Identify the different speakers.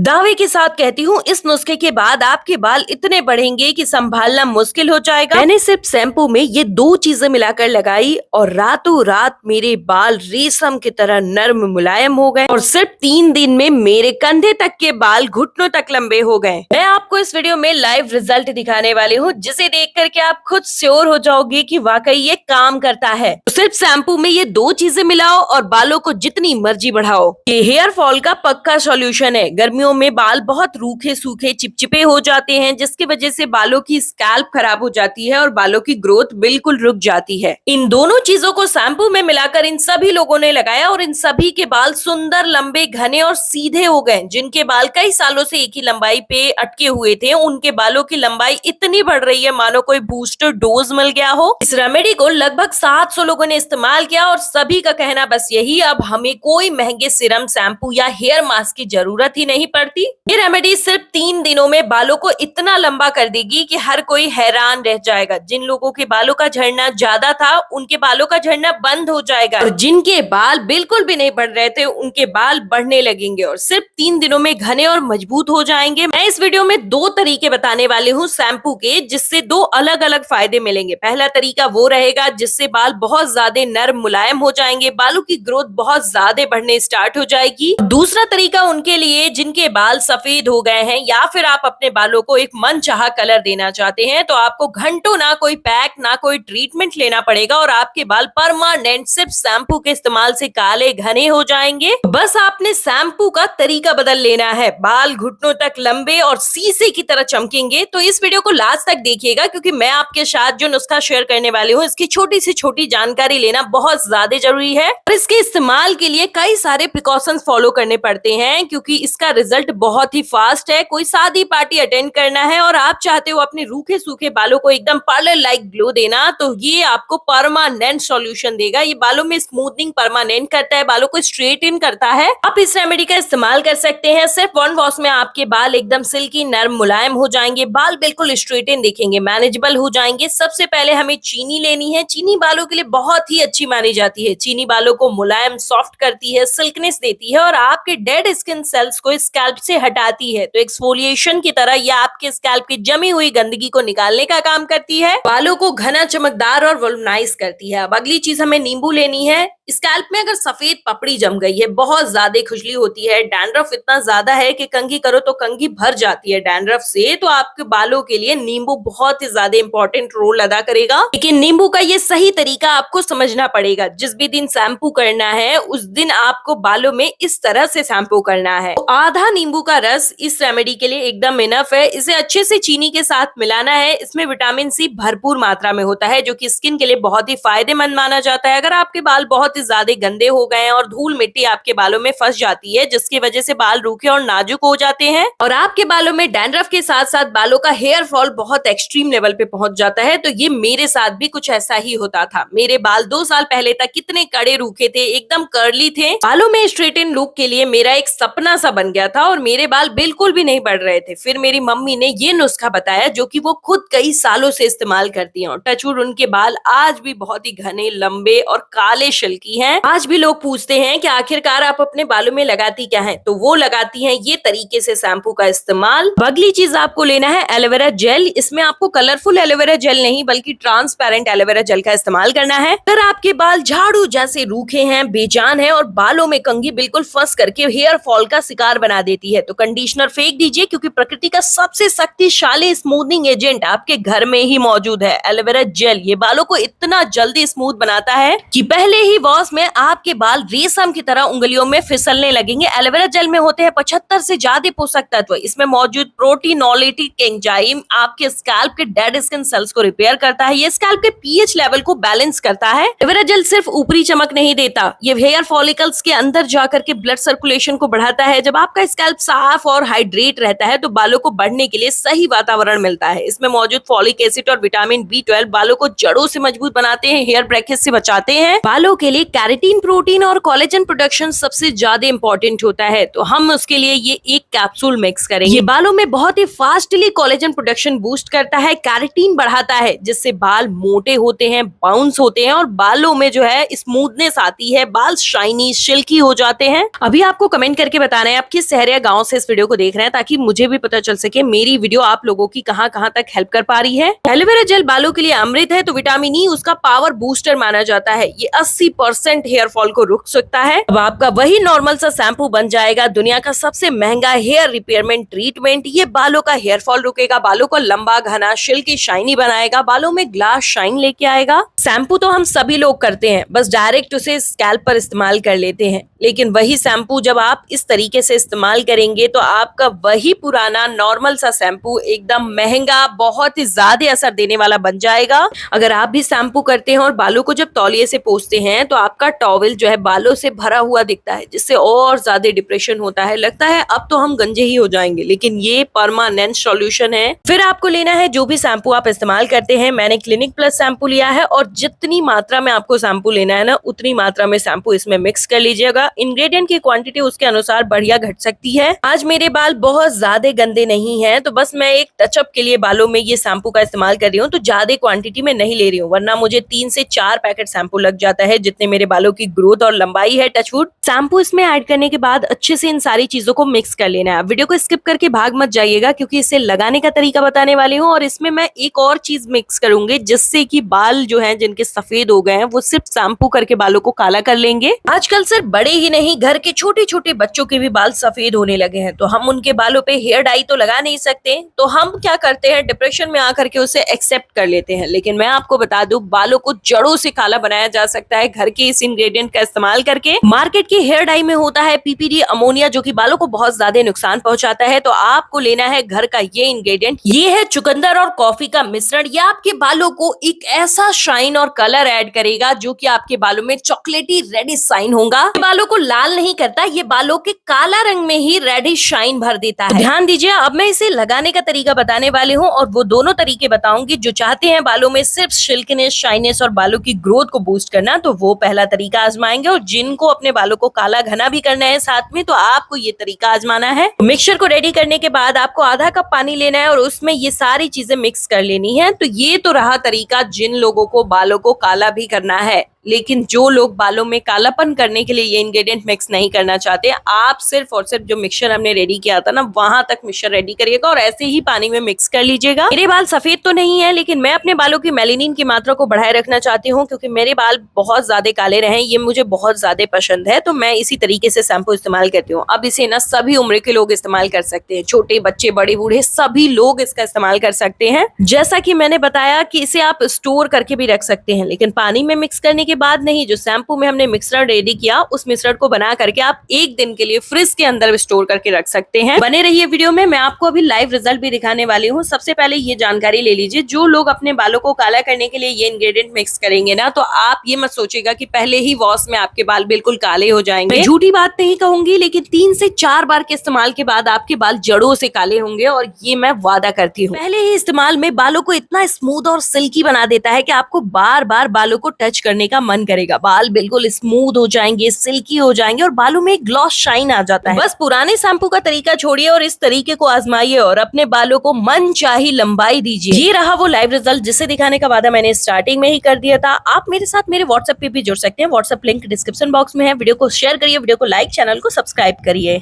Speaker 1: दावे के साथ कहती हूँ, इस नुस्खे के बाद आपके बाल इतने बढ़ेंगे कि संभालना मुश्किल हो जाएगा। मैंने सिर्फ शैम्पू में ये दो चीजें मिलाकर लगाई और रातों रात मेरे बाल रेशम की तरह नर्म मुलायम हो गए और सिर्फ 3 दिन में मेरे कंधे तक के बाल घुटनों तक लंबे हो गए। मैं आपको इस वीडियो में लाइव रिजल्ट दिखाने वाली हूँ, जिसे देख करके आप खुद श्योर हो जाओगे कि वाकई ये काम करता है। तो सिर्फ शैम्पू में ये दो चीजें मिलाओ और बालों को जितनी मर्जी बढ़ाओ। ये हेयर फॉल का पक्का सॉल्यूशन है। गर्मियों में बाल बहुत रूखे सूखे चिपचिपे हो जाते हैं, जिसकी वजह से बालों की स्कैल्प खराब हो जाती है और बालों की ग्रोथ बिल्कुल रुक जाती है। इन दोनों चीजों को शैम्पू में मिलाकर इन सभी लोगों ने लगाया और इन सभी के बाल सुंदर, लंबे, घने और सीधे हो गए। जिनके बाल कई सालों से एक ही लंबाई पे अटके हुए थे, उनके बालों की लंबाई इतनी बढ़ रही है मानो कोई बूस्टर डोज मिल गया हो। इस रेमेडी को लगभग 700 लोगों ने इस्तेमाल किया और सभी का कहना बस यही, अब हमें कोई महंगे सीरम, शैम्पू या हेयर मास्क की जरूरत ही नहीं पड़ती। ये रेमेडी सिर्फ 3 दिनों में बालों को इतना लंबा कर देगी कि हर कोई हैरान रह जाएगा। जिन लोगों के बालों का झड़ना ज्यादा था, उनके बालों का झड़ना बंद हो जाएगा और जिनके बाल बिल्कुल भी नहीं बढ़ रहे थे, उनके बाल बढ़ने लगेंगे और सिर्फ 3 दिनों में घने और मजबूत हो जाएंगे। मैं इस वीडियो में 2 तरीके बताने वाली हूँ शैम्पू के, जिससे 2 अलग अलग फायदे मिलेंगे। पहला तरीका वो रहेगा जिससे बाल बहुत ज्यादा नर्म मुलायम हो जाएंगे, बालों की ग्रोथ बहुत ज्यादा बढ़ने स्टार्ट हो जाएगी। दूसरा तरीका उनके लिए जिनके बाल सफेद हो गए हैं या फिर आप अपने बालों को एक मनचाहा कलर देना चाहते हैं, तो आपको घंटों ना कोई पैक ना कोई ट्रीटमेंट लेना पड़ेगा और आपके बाल परमानेंट सिर्फ शैम्पू के इस्तेमाल से काले घने हो जाएंगे। बस आपने शैम्पू का तरीका बदल लेना है। बाल घुटनों तक लंबे और शीशे की तरह चमकेंगे। तो इस वीडियो को लास्ट तक देखिएगा, क्योंकि मैं आपके साथ जो नुस्खा शेयर करने वाली हूँ, इसकी छोटी से छोटी जानकारी लेना बहुत ज्यादा जरूरी है और इसके इस्तेमाल के लिए कई सारे प्रिकॉशंस फॉलो करने पड़ते हैं, क्योंकि इसका रिजल्ट बहुत ही फास्ट है। कोई शादी पार्टी अटेंड करना है और आप चाहते हो अपने रूखे सूखे बालों को एकदम पार्लर लाइक ग्लो देना, तो ये आपको परमानेंट सॉल्यूशन देगा। ये बालों में स्मूथनिंग परमानेंट करता है, बालों को स्ट्रेट इन करता है। आप इस रेमेडी का इस्तेमाल कर सकते हैं। सिर्फ 1 वॉश में आपके बाल एकदम सिल्की, नर्म, मुलायम हो जाएंगे। बाल बिल्कुल स्ट्रेट इन दिखेंगे, मैनेजेबल हो जाएंगे। सबसे पहले हमें चीनी लेनी है। चीनी बालों के लिए बहुत ही अच्छी मानी जाती है। चीनी बालों को मुलायम, सॉफ्ट करती है, सिल्कनेस देती है और आपके डेड स्किन सेल्स को स्कैल्प से हटाती है। तो एक्सफोलिएशन की तरह यह आपके स्कैल्प की जमी हुई गंदगी को निकालने का काम करती है। बालों को घना, चमकदार और वॉल्यूमाइज करती है। अब अगली चीज हमें नींबू लेनी है। स्कैल्प में अगर सफेद पपड़ी जम गई है, बहुत ज्यादा खुजली होती है, डैंड्रफ इतना ज्यादा है कि कंघी करो तो कंघी भर जाती है डैंड्रफ से, तो आपके बालों के लिए नींबू बहुत ही ज्यादा इंपॉर्टेंट रोल अदा करेगा। लेकिन नींबू का ये सही तरीका आपको समझना पड़ेगा। जिस भी दिन शैम्पू करना है, उस दिन आपको बालों में इस तरह से शैम्पू करना है। तो आधा नींबू का रस इस रेमेडी के लिए एकदम इनफ है। इसे अच्छे से चीनी के साथ मिलाना है। इसमें विटामिन सी भरपूर मात्रा में होता है, जो कि स्किन के लिए बहुत ही फायदेमंद माना जाता है। अगर आपके बाल बहुत ही ज्यादा गंदे हो गए हैं और धूल मिट्टी आपके बालों में फंस जाती है, जिसकी वजह से बाल रूखे और नाजुक हो जाते हैं और आपके बालों में डैंड्रफ के साथ साथ बालों का हेयर फॉल बहुत एक्सट्रीम लेवल पे पहुंच जाता है, तो ये मेरे साथ भी कुछ ऐसा ही होता था। मेरे बाल 2 साल पहले तक कितने कड़े रूखे थे, एकदम कर्ली थे। बालों में स्ट्रेट इन लुक के लिए मेरा एक सपना सा बन गया था और मेरे बाल बिल्कुल भी नहीं बढ़ रहे थे। फिर मेरी मम्मी ने ये नुस्खा बताया, जो कि वो खुद कई सालों से इस्तेमाल करती हैं और टचवुड उनके बाल आज भी बहुत ही घने, लंबे और काले शिल्की हैं। आज भी लोग पूछते हैं कि आखिरकार आप अपने बालों में लगाती क्या है, तो वो लगाती हैं ये तरीके से शैम्पू का इस्तेमाल। अगली चीज आपको लेना है एलोवेरा जेल। इसमें आपको कलरफुल एलोवेरा जेल नहीं बल्कि ट्रांसपेरेंट एलोवेरा जेल का इस्तेमाल करना है। अगर आपके बाल झाड़ू जैसे रूखे हैं, बेजान है और बालों में कंघी बिल्कुल फंस करके हेयर फॉल का शिकार बना देती है, तो कंडीशनर फेंक दीजिए, क्योंकि प्रकृति का सबसे शक्तिशाली स्मूथनिंग एजेंट आपके घर में ही मौजूद है। एलोवेरा जेल ये बालों को इतना जल्दी स्मूथ बनाता है कि पहले ही वॉश में आपके बाल रेशम की तरह उंगलियों में फिसलने लगेंगे। एलोवेरा जेल में होते हैं 75 से ज्यादा पोषक तत्व। इसमें मौजूद प्रोटीनोलिटिक एंजाइम आपके स्कैल्प के डेड स्किन सेल्स को रिपेयर करता है। ये स्कैल्प के पीएच लेवल को बैलेंस करता है। एलोवेरा जेल सिर्फ ऊपरी चमक नहीं देता, ये हेयर फॉलिकल्स के अंदर जाकर के ब्लड सर्कुलेशन को बढ़ाता है। जब आपका स्कैल्प साफ और हाइड्रेट रहता है, तो बालों को बढ़ने के लिए सही वातावरण मिलता है। इसमें मौजूद फॉलिक एसिड और विटामिन B12 बालों को जड़ों से मजबूत बनाते हैं, हेयर ब्रेकेज से बचाते हैं। बालों के लिए कैरेटीन, प्रोटीन और कोलेजन प्रोडक्शन सबसे ज्यादा इंपॉर्टेंट होता है, तो हम उसके लिए ये एक कैप्सूल मिक्स करेंगे। ये बालों में बहुत ही फास्टली कोलेजन प्रोडक्शन बूस्ट करता है, कैरेटीन बढ़ाता है, जिससे बाल मोटे होते हैं, बाउंस होते हैं और बालों में जो है स्मूथनेस आती है, बाल शाइनी, सिल्की हो जाते हैं। अभी आपको कमेंट करके बताना है आप किस शहर या गाँव से इस वीडियो को देख रहे हैं, ताकि मुझे भी पता चल सके मेरी वीडियो आप लोगों की कहाँ कहाँ तक हेल्प कर पा रही है। एलोवेरा जेल बालों के लिए अमृत है, तो विटामिन ई उसका पावर बूस्टर माना जाता है। ये 80% हेयर फॉल को रोक सकता है। अब आपका वही नॉर्मल सा शैम्पू बन जाएगा दुनिया का सबसे महंगा हेयर रिपेयरमेंट ट्रीटमेंट। ये बालों का हेयर फॉल रुकेगा, बालों को लंबा घना सिल्की शाइनी बनाएगा, बालों में ग्लास शाइन लेके आएगा। शैम्पू तो हम सभी लोग करते हैं, बस डायरेक्ट उसे स्कैल्प पर इस्तेमाल कर लेते हैं, लेकिन वही शैम्पू जब आप इस तरीके से इस्तेमाल करेंगे तो आपका वही पुराना नॉर्मल सा शैम्पू एकदम महंगा, बहुत ही ज्यादा असर देने वाला बन जाएगा। अगर आप भी शैम्पू करते हैं और बालों को जब तौलिए से पोंछते हैं तो आपका टॉवल जो है बालों से भरा हुआ दिखता है, जिससे और ज्यादा डिप्रेशन होता है, लगता है अब तो हम गंजे ही हो जाएंगे, लेकिन ये परमानेंट सॉल्यूशन है। फिर आपको लेना है जो भी शैम्पू आप इस्तेमाल करते हैं। मैंने क्लिनिक प्लस शैम्पू लिया है और जितनी मात्रा में आपको शैम्पू लेना है ना, उतनी मात्रा में शैम्पू इसमें मिक्स कर लीजिएगा। इंग्रेडिएंट की क्वांटिटी उसके अनुसार बढ़िया घट सकती है। आज मेरे बाल बहुत ज्यादा गंदे नहीं है, तो बस मैं एक टचअप के लिए बालों में ये शैम्पू का इस्तेमाल कर रही हूँ, तो ज्यादा क्वांटिटी में नहीं ले रही हूँ, वरना मुझे 3 से 4 पैकेट शैम्पू लग जाता है, जितने मेरे बालों की ग्रोथ और लंबाई है। टचवुड। शैम्पू इसमें ऐड करने के बाद अच्छे से इन सारी चीजों को मिक्स कर लेना है। वीडियो को स्किप करके भाग मत जाइएगा, क्योंकि इसे लगाने का तरीका बताने वाली हूँ, और इसमें मैं एक और चीज मिक्स करूंगी, जिससे कि बाल जो है जिनके सफेद हो गए हैं वो सिर्फ शैम्पू करके बालों को काला कर लेंगे। आजकल सिर्फ बड़े ही नहीं, घर के छोटे छोटे बच्चों के भी बाल सफेद होने लगे हैं, तो हम उनके बालों पे हेयर डाई तो लगा नहीं सकते, तो हम क्या करते हैं, डिप्रेशन में आकर के उसे एक्सेप्ट कर लेते हैं। लेकिन मैं आपको बता दूं, बालों को जड़ों से काला बनाया जा सकता है घर के इस इंग्रेडिएंट का इस्तेमाल करके। मार्केट की हेयर डाई में होता है पीपीडी अमोनिया, जो कि बालों को बहुत ज्यादा नुकसान पहुंचाता है, तो आपको लेना है घर का ये इंग्रेडिएंट। ये है चुकंदर और कॉफी का मिश्रण। ये आपके बालों को एक ऐसा शाइन और कलर ऐड करेगा जो कि आपके बालों में चॉकलेटी रेडिश शाइन होगा। बालों को लाल नहीं करता, ये बालों के काला रंग में ही रेडिश शाइन भर देता है। ध्यान दीजिए, अब मैं इसे लगाने का तरीका बताने वाली हूँ, और वो दोनों तरीके बताऊंगी। जो चाहते हैं बालों में सिर्फ सिल्कीनेस, शाइनेस और बालों की ग्रोथ को बूस्ट करना, तो वो पहला तरीका आजमाएंगे, और जिनको अपने बालों को काला घना भी करना है साथ में, तो आपको ये तरीका आजमाना है। मिक्सचर को रेडी करने के बाद आपको आधा कप पानी लेना है और उसमें ये सारी चीजें मिक्स कर लेनी है। तो ये तो रहा तरीका जिन लोगों को बालों को काला भी करना है, लेकिन जो लोग बालों में कालापन करने के लिए ये इंग्रेडिएंट मिक्स नहीं करना चाहते, आप सिर्फ और सिर्फ जो मिक्सचर हमने रेडी किया था ना, वहां तक मिक्सचर रेडी करिएगा और ऐसे ही पानी में मिक्स कर लीजिएगा। मेरे बाल सफेद तो नहीं है, लेकिन मैं अपने बालों की मेलेनिन की मात्रा को बढ़ाए रखना चाहती हूँ, क्योंकि मेरे बाल बहुत ज्यादा काले रहे, ये मुझे बहुत ज्यादा पसंद है, तो मैं इसी तरीके से शैम्पू इस्तेमाल करती हूँ। अब इसे ना सभी उम्र के लोग इस्तेमाल कर सकते हैं, छोटे बच्चे, बड़े बूढ़े, सभी लोग इसका इस्तेमाल कर सकते हैं। जैसा कि मैंने बताया कि इसे आप स्टोर करके भी रख सकते हैं, लेकिन पानी में मिक्स करने के बाद नहीं। जो शैम्पू में हमने मिश्रण रेडी किया, उस मिश्रण को बना करके आप 1 दिन के लिए फ्रिज के अंदर स्टोर करके रख सकते हैं। बने रहिए वीडियो में, मैं आपको अभी लाइव रिजल्ट भी दिखाने वाली हूँ। सबसे पहले ये जानकारी ले लीजिए, जो लोग अपने बालों को काला करने के लिए ये इंग्रेडिएंट मिक्स करेंगे ना, तो आप ये मत सोचिएगा कि पहले ही वॉश में आपके बाल बिल्कुल काले हो जाएंगे। झूठी बात नहीं कहूंगी, लेकिन 3 से 4 बार के इस्तेमाल के बाद आपके बाल जड़ों से काले होंगे, और ये मैं वादा करती हूँ। पहले ही इस्तेमाल में बालों को इतना स्मूथ और सिल्की बना देता है कि आपको बार बार बालों को टच करने का मन करेगा। बाल बिल्कुल स्मूथ हो जाएंगे, सिल्की हो जाएंगे, और बालों में एक ग्लॉस शाइन आ जाता है। बस पुराने शैम्पू का तरीका छोड़िए और इस तरीके को आजमाइए और अपने बालों को मनचाही लंबाई दीजिए। ये रहा वो लाइव रिजल्ट जिसे दिखाने का वादा मैंने स्टार्टिंग में ही कर दिया था। आप मेरे साथ मेरे व्हाट्सएप पे भी जुड़ सकते हैं, व्हाट्सएप लिंक डिस्क्रिप्शन बॉक्स में है। वीडियो को शेयर करिए, वीडियो को लाइक, चैनल को सब्सक्राइब करिए।